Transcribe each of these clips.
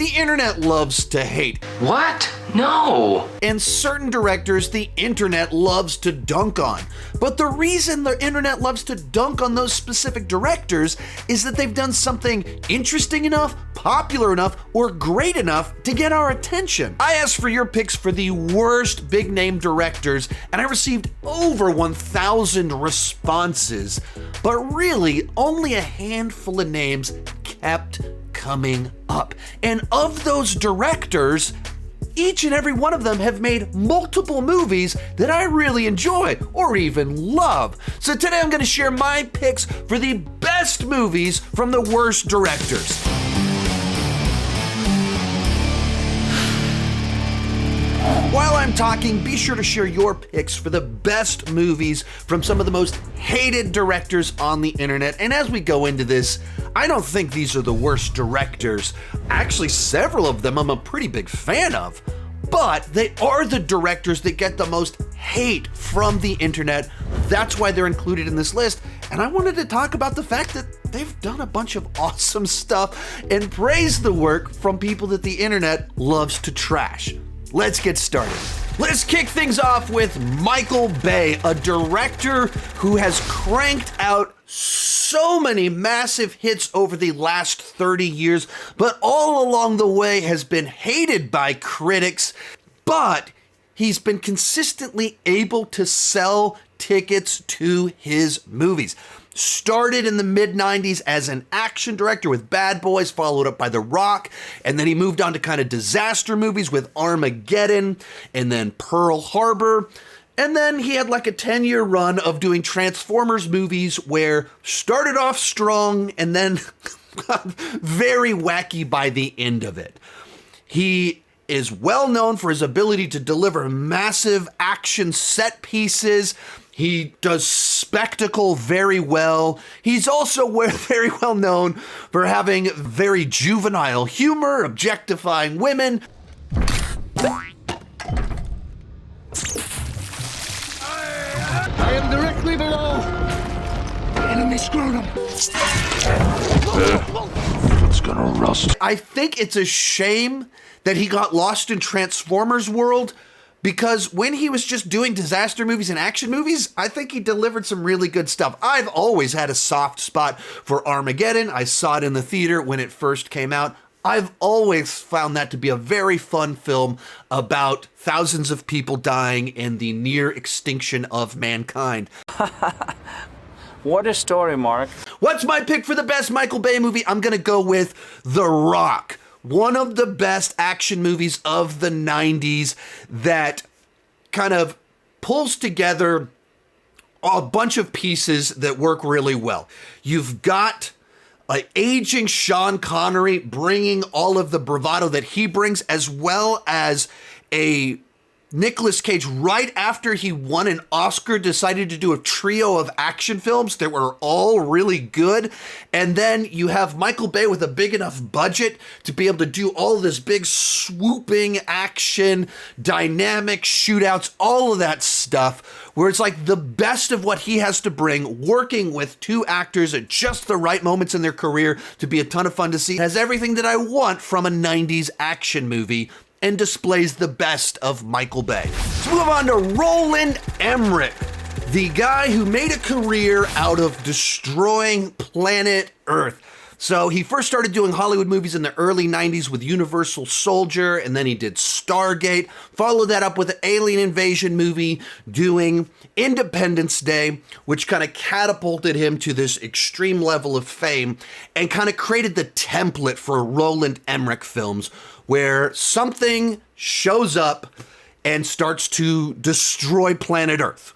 the internet loves to hate. What? No. And certain directors the internet loves to dunk on. But the reason the internet loves to dunk on those specific directors is that they've done something interesting enough, popular enough, or great enough to get our attention. I asked for your picks for the worst big name directors, and I received over 1,000 responses. But really, only a handful of names kept coming up. And of those directors, each and every one of them have made multiple movies that I really enjoy or even love. So today I'm going to share my picks for the best movies from the worst directors. While I'm talking, be sure to share your picks for the best movies from some of the most hated directors on the internet. And as we go into this, I don't think these are the worst directors. Actually, several of them I'm a pretty big fan of. But they are the directors that get the most hate from the internet. That's why they're included in this list. And I wanted to talk about the fact that they've done a bunch of awesome stuff and praise the work from people that the internet loves to trash. Let's get started. Let's kick things off with Michael Bay, a director who has cranked out so many massive hits over the last 30 years, but all along the way has been hated by critics, but he's been consistently able to sell tickets to his movies. Started in the mid-90s as an action director with Bad Boys, followed up by The Rock, and then he moved on to kind of disaster movies with Armageddon, and then Pearl Harbor, and then he had like a 10-year run of doing Transformers movies where started off strong and then got very wacky by the end of it. He is well known for his ability to deliver massive action set pieces. He does spectacle very well. He's also very well known for having very juvenile humor, objectifying women. I am directly below the enemy scrotum. It's gonna rust. I think it's a shame that he got lost in Transformers world, because when he was just doing disaster movies and action movies, I think he delivered some really good stuff. I've always had a soft spot for Armageddon. I saw it in the theater when it first came out. I've always found that to be a very fun film about thousands of people dying and the near extinction of mankind. What a story, Mark. What's my pick for the best Michael Bay movie? I'm going to go with The Rock. One of the best action movies of the 90s that kind of pulls together a bunch of pieces that work really well. You've got an aging Sean Connery bringing all of the bravado that he brings, as well as a Nicolas Cage, right after he won an Oscar, decided to do a trio of action films that were all really good. And then you have Michael Bay with a big enough budget to be able to do all this big swooping action, dynamic shootouts, all of that stuff, where it's like the best of what he has to bring, working with two actors at just the right moments in their career to be a ton of fun to see. It has everything that I want from a 90s action movie and displays the best of Michael Bay. Let's move on to Roland Emmerich, the guy who made a career out of destroying planet Earth. So he first started doing Hollywood movies in the early 90s with Universal Soldier, and then he did Stargate, followed that up with an alien invasion movie, doing Independence Day, which kind of catapulted him to this extreme level of fame and kind of created the template for Roland Emmerich films, where something shows up and starts to destroy planet Earth.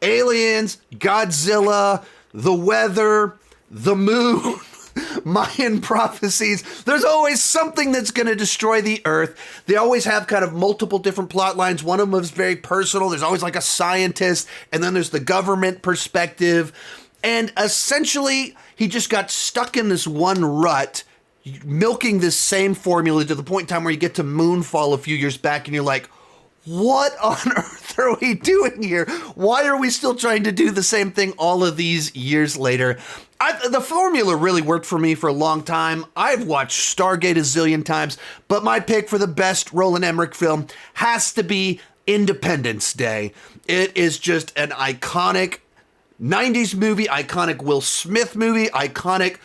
Aliens, Godzilla, the weather, the moon, Mayan prophecies. There's always something that's going to destroy the Earth. They always have kind of multiple different plot lines. One of them is very personal. There's always like a scientist, and then there's the government perspective. And essentially, he just got stuck in this one rut, milking this same formula to the point in time where you get to Moonfall a few years back and you're like, what on earth are we doing here? Why are we still trying to do the same thing all of these years later? The formula really worked for me for a long time. I've watched Stargate a zillion times, but my pick for the best Roland Emmerich film has to be Independence Day. It is just an iconic 90s movie, iconic Will Smith movie, iconic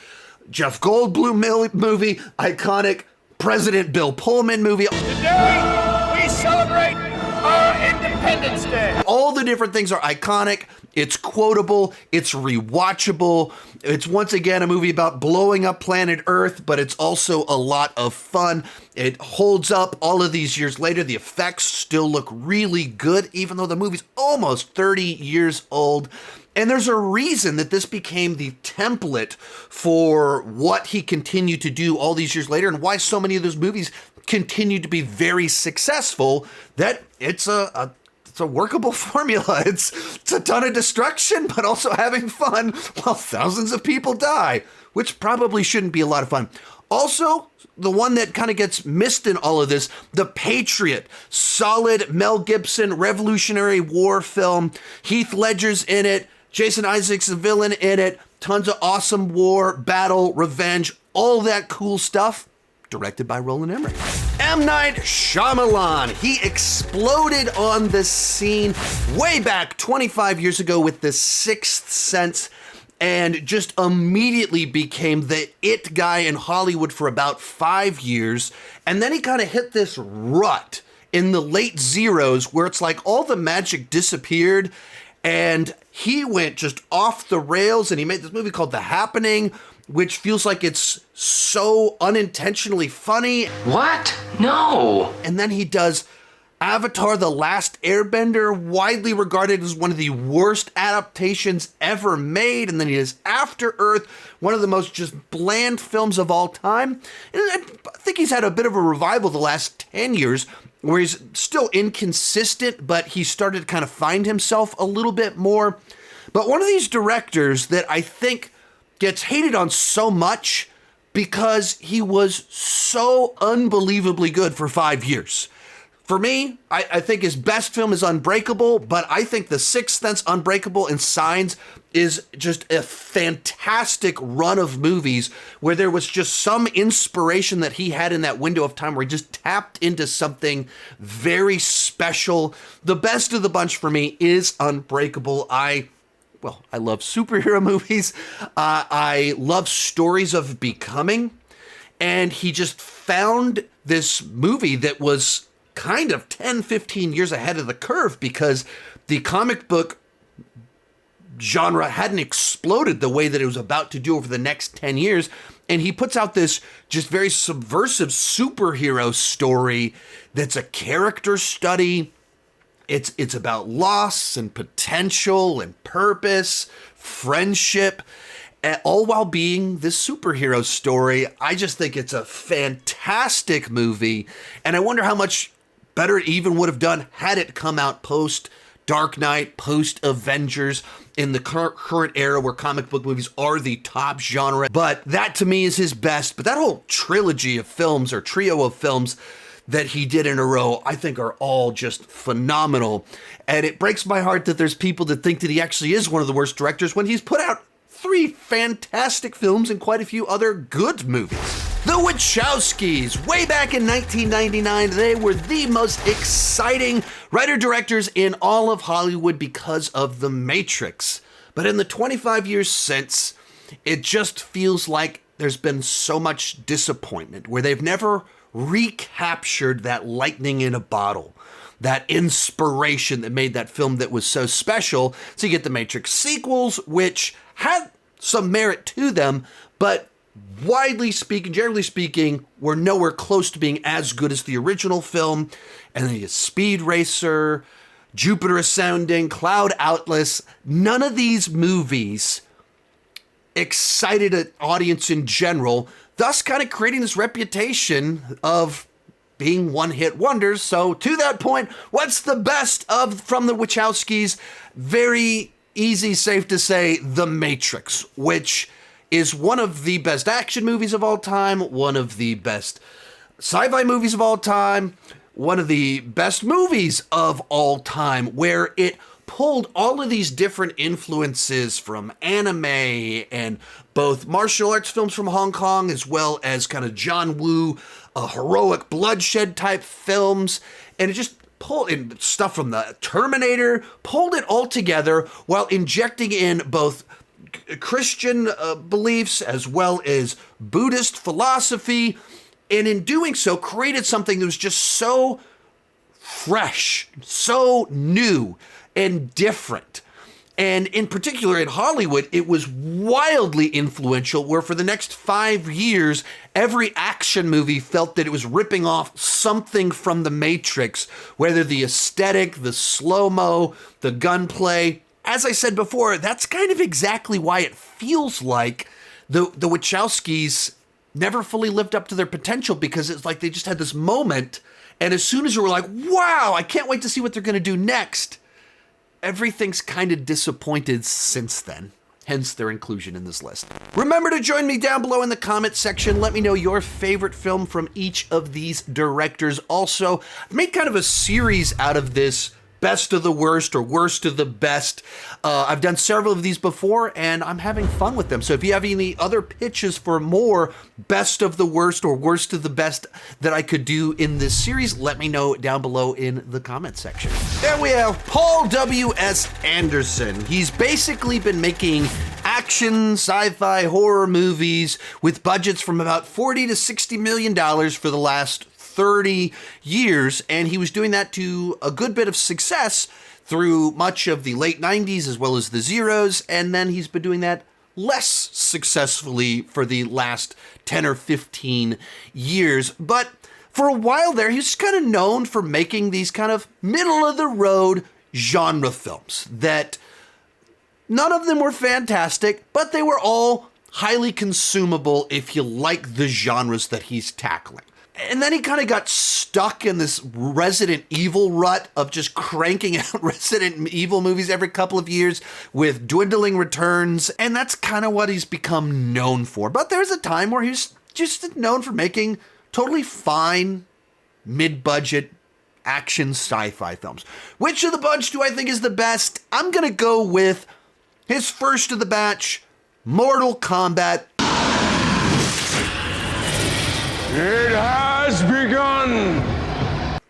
Jeff Goldblum movie, iconic President Bill Pullman movie. Today, we celebrate our Independence Day. All the different things are iconic. It's quotable. It's rewatchable. It's once again a movie about blowing up planet Earth, but it's also a lot of fun. It holds up all of these years later. The effects still look really good, even though the movie's almost 30 years old. And there's a reason that this became the template for what he continued to do all these years later, and why so many of those movies continue to be very successful, that it's a workable formula. It's a ton of destruction, but also having fun while thousands of people die, which probably shouldn't be a lot of fun. Also, the one that kind of gets missed in all of this, The Patriot, solid Mel Gibson Revolutionary War film. Heath Ledger's in it. Jason Isaacs, the villain in it. Tons of awesome war, battle, revenge, all that cool stuff. Directed by Roland Emmerich. M. Night Shyamalan. He exploded on the scene way back 25 years ago with The Sixth Sense, and just immediately became the it guy in Hollywood for about 5 years. And then he kind of hit this rut in the late zeros where it's like all the magic disappeared and he went just off the rails, and he made this movie called The Happening, which feels like it's so unintentionally funny. What? No. And then he does Avatar: The Last Airbender, widely regarded as one of the worst adaptations ever made. And then he does After Earth, one of the most just bland films of all time. And I think he's had a bit of a revival the last 10 years, where he's still inconsistent, but he started to kind of find himself a little bit more. But one of these directors that I think gets hated on so much because he was so unbelievably good for 5 years. For me, I think his best film is Unbreakable, but I think The Sixth Sense, Unbreakable, and Signs is just a fantastic run of movies where there was just some inspiration that he had in that window of time where he just tapped into something very special. The best of the bunch for me is Unbreakable. I love superhero movies. I love stories of becoming. And he just found this movie that was kind of 10, 15 years ahead of the curve because the comic book genre hadn't exploded the way that it was about to do over the next 10 years. And he puts out this just very subversive superhero story that's a character study. It's about loss and potential and purpose, friendship, all while being this superhero story. I just think it's a fantastic movie. And I wonder how much better it even would have done had it come out post Dark Knight, post Avengers, in the current era where comic book movies are the top genre. But that to me is his best. But that whole trilogy of films, or trio of films that he did in a row, I think are all just phenomenal. And it breaks my heart that there's people that think that he actually is one of the worst directors when he's put out 3 fantastic films and quite a few other good movies. The Wachowskis, way back in 1999, they were the most exciting writer-directors in all of Hollywood because of The Matrix. But in the 25 years since, it just feels like there's been so much disappointment, where they've never recaptured that lightning in a bottle, that inspiration that made that film that was so special. So you get the Matrix sequels, which had some merit to them, but widely speaking, generally speaking, were nowhere close to being as good as the original film. And then you get Speed Racer, Jupiter Ascending, Cloud Atlas. None of these movies excited an audience in general, thus kind of creating this reputation of being one-hit wonders. So to that point, what's the best from the Wachowskis? Very easy, safe to say, The Matrix, which is one of the best action movies of all time, one of the best sci-fi movies of all time, one of the best movies of all time, where it pulled all of these different influences from anime and both martial arts films from Hong Kong, as well as kind of John Woo, heroic bloodshed type films. And it just pulled in stuff from the Terminator, pulled it all together while injecting in both Christian beliefs as well as Buddhist philosophy. And in doing so, created something that was just so fresh, so new and different. And in particular, in Hollywood, it was wildly influential, where for the next 5 years, every action movie felt that it was ripping off something from The Matrix, whether the aesthetic, the slow-mo, the gunplay. As I said before, that's kind of exactly why it feels like the Wachowskis never fully lived up to their potential, because it's like they just had this moment, and as soon as we were like, wow, I can't wait to see what they're going to do next, everything's kind of disappointed since then. Hence their inclusion in this list. Remember to join me down below in the comment section. Let me know your favorite film from each of these directors. Also, I've made kind of a series out of this, best of the worst or worst of the best. I've done several of these before, and I'm having fun with them. So if you have any other pitches for more best of the worst or worst of the best that I could do in this series, let me know down below in the comment section. Then we have Paul W.S. Anderson. He's basically been making action, sci-fi, horror movies with budgets from about $40 to $60 million for the last 30 years, and he was doing that to a good bit of success through much of the late 90s as well as the zeros, and then he's been doing that less successfully for the last 10 or 15 years. But for a while there, he's kind of known for making these kind of middle-of-the-road genre films that none of them were fantastic, but they were all highly consumable if you like the genres that he's tackling. And then he kind of got stuck in this Resident Evil rut of just cranking out Resident Evil movies every couple of years with dwindling returns. And that's kind of what he's become known for. But there's a time where he's just known for making totally fine, mid-budget action sci-fi films. Which of the bunch do I think is the best? I'm going to go with his first of the batch, Mortal Kombat. It has begun!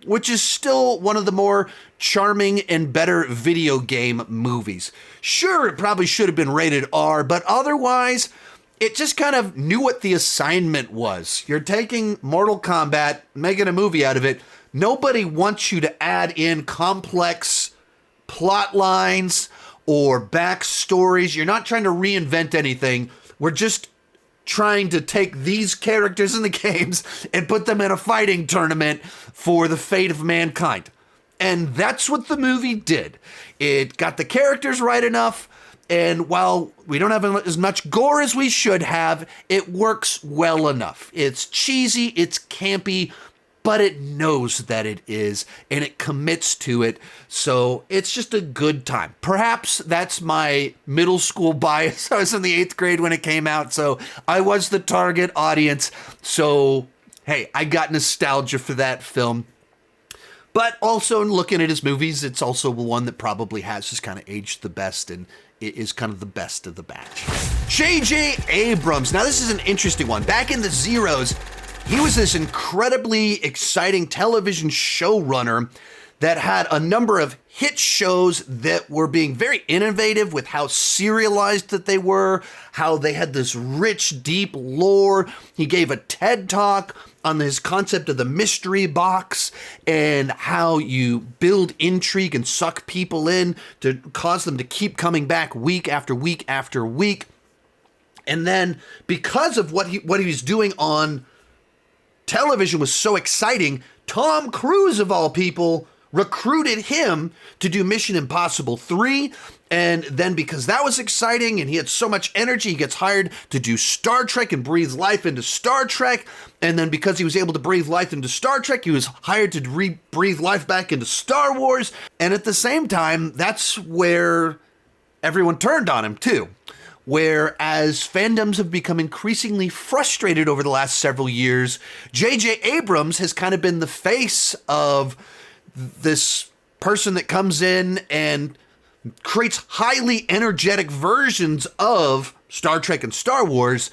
Which is still one of the more charming and better video game movies. Sure, it probably should have been rated R, but otherwise, it just kind of knew what the assignment was. You're taking Mortal Kombat, making a movie out of it. Nobody wants you to add in complex plot lines or backstories. You're not trying to reinvent anything. We're just trying to take these characters in the games and put them in a fighting tournament for the fate of mankind. And that's what the movie did. It got the characters right enough, and while we don't have as much gore as we should have, it works well enough. It's cheesy, it's campy, but it knows that it is, and it commits to it, so it's just a good time. Perhaps that's my middle school bias. I was in the 8th grade when it came out, so I was the target audience, so hey, I got nostalgia for that film. But also, in looking at his movies, it's also one that probably has just kind of aged the best, and it is kind of the best of the batch. J.J. Abrams. Now, this is an interesting one. Back in the zeros, he was this incredibly exciting television showrunner that had a number of hit shows that were being very innovative with how serialized that they were, how they had this rich, deep lore. He gave a TED Talk on his concept of the mystery box and how you build intrigue and suck people in to cause them to keep coming back week after week after week. And then because of what he was doing on television was so exciting, Tom Cruise, of all people, recruited him to do Mission Impossible 3. And then because that was exciting and he had so much energy, he gets hired to do Star Trek and breathe life into Star Trek. And then because he was able to breathe life into Star Trek, he was hired to breathe life back into Star Wars. And at the same time, that's where everyone turned on him too. Whereas fandoms have become increasingly frustrated over the last several years, J.J. Abrams has kind of been the face of this person that comes in and creates highly energetic versions of Star Trek and Star Wars,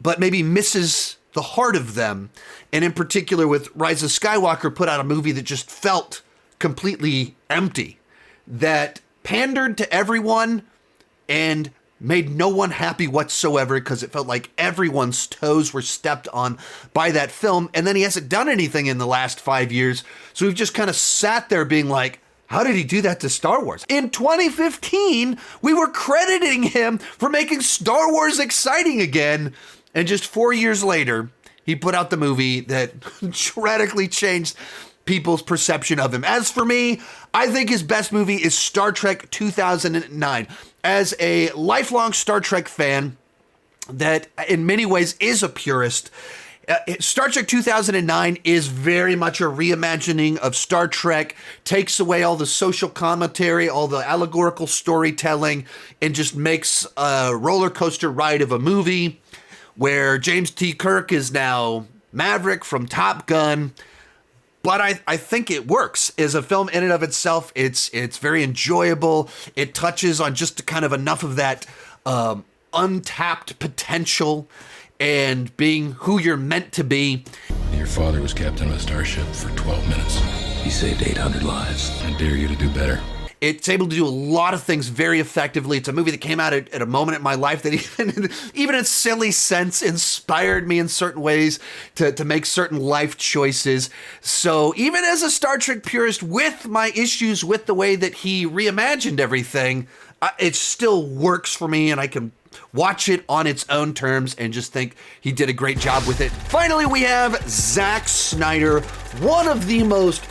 but maybe misses the heart of them. And in particular with Rise of Skywalker, put out a movie that just felt completely empty, that pandered to everyone and made no one happy whatsoever because it felt like everyone's toes were stepped on by that film. And then he hasn't done anything in the last 5 years. So we've just kind of sat there being like, how did he do that to Star Wars? In 2015, we were crediting him for making Star Wars exciting again. And just 4 years later, he put out the movie that radically changed people's perception of him. As for me, I think his best movie is Star Trek 2009. As a lifelong Star Trek fan that in many ways is a purist, Star Trek 2009 is very much a reimagining of Star Trek, takes away all the social commentary, all the allegorical storytelling, and just makes a roller coaster ride of a movie where James T. Kirk is now Maverick from Top Gun. But I think it works as a film in and of itself. It's very enjoyable. It touches on just kind of enough of that untapped potential and being who you're meant to be. Your father was captain of a starship for 12 minutes. He saved 800 lives. I dare you to do better. It's able to do a lot of things very effectively. It's a movie that came out at a moment in my life that even in silly sense inspired me in certain ways to make certain life choices. So even as a Star Trek purist with my issues with the way that he reimagined everything, it still works for me and I can watch it on its own terms and just think he did a great job with it. Finally, we have Zack Snyder, one of the most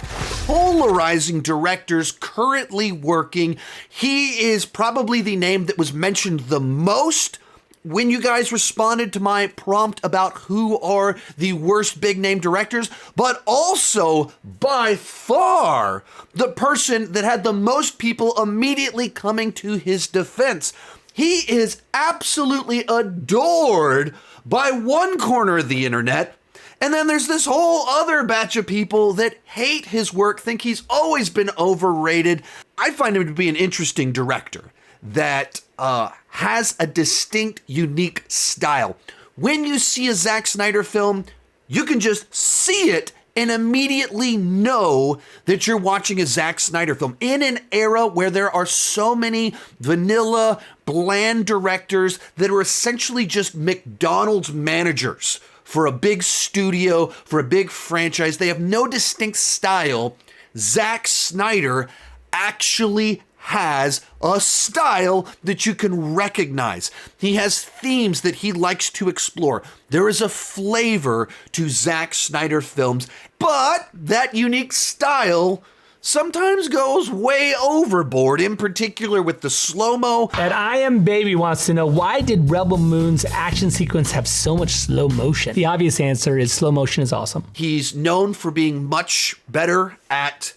polarizing directors currently working. He is probably the name that was mentioned the most when you guys responded to my prompt about who are the worst big name directors, but also by far the person that had the most people immediately coming to his defense. He is absolutely adored by one corner of the internet, and then there's this whole other batch of people that hate his work, think he's always been overrated. I find him to be an interesting director that has a distinct, unique style. When you see a Zack Snyder film, you can just see it and immediately know that you're watching a Zack Snyder film in an era where there are so many vanilla, bland directors that are essentially just McDonald's managers for a big studio, for a big franchise. They have no distinct style. Zack Snyder actually has a style that you can recognize. He has themes that he likes to explore. There is a flavor to Zack Snyder films, but that unique style sometimes goes way overboard, in particular with the slow-mo. And I Am Baby wants to know, why did Rebel Moon's action sequence have so much slow motion? The obvious answer is slow motion is awesome. He's known for being much better at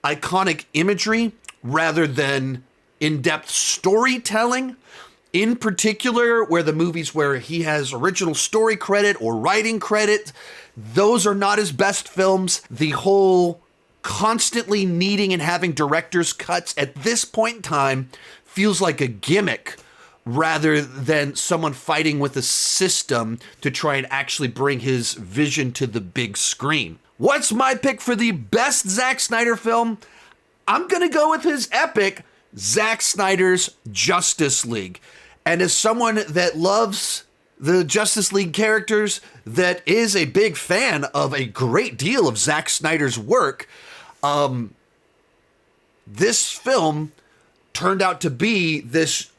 iconic imagery rather than in-depth storytelling. In particular, where the movies where he has original story credit or writing credit, those are not his best films. The whole constantly needing and having director's cuts at this point in time feels like a gimmick rather than someone fighting with a system to try and actually bring his vision to the big screen. What's my pick for the best Zack Snyder film? I'm going to go with his epic, Zack Snyder's Justice League. And as someone that loves the Justice League characters, that is a big fan of a great deal of Zack Snyder's work, this film turned out to be this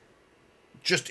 just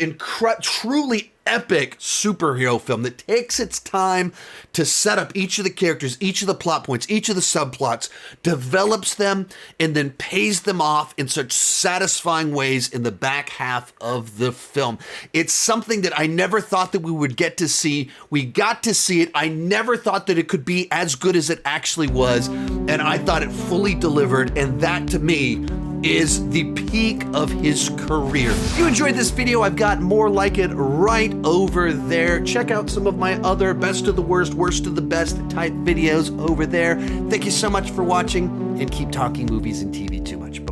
truly epic superhero film that takes its time to set up each of the characters, each of the plot points, each of the subplots, develops them, and then pays them off in such satisfying ways in the back half of the film. It's something that I never thought that we would get to see. We got to see it. I never thought that it could be as good as it actually was, and I thought it fully delivered, and that to me is the peak of his career. If you enjoyed this video, I've got more like it right over there. Check out some of my other best of the worst, worst of the best type videos over there. Thank you so much for watching, and keep talking movies and TV too much. Bye.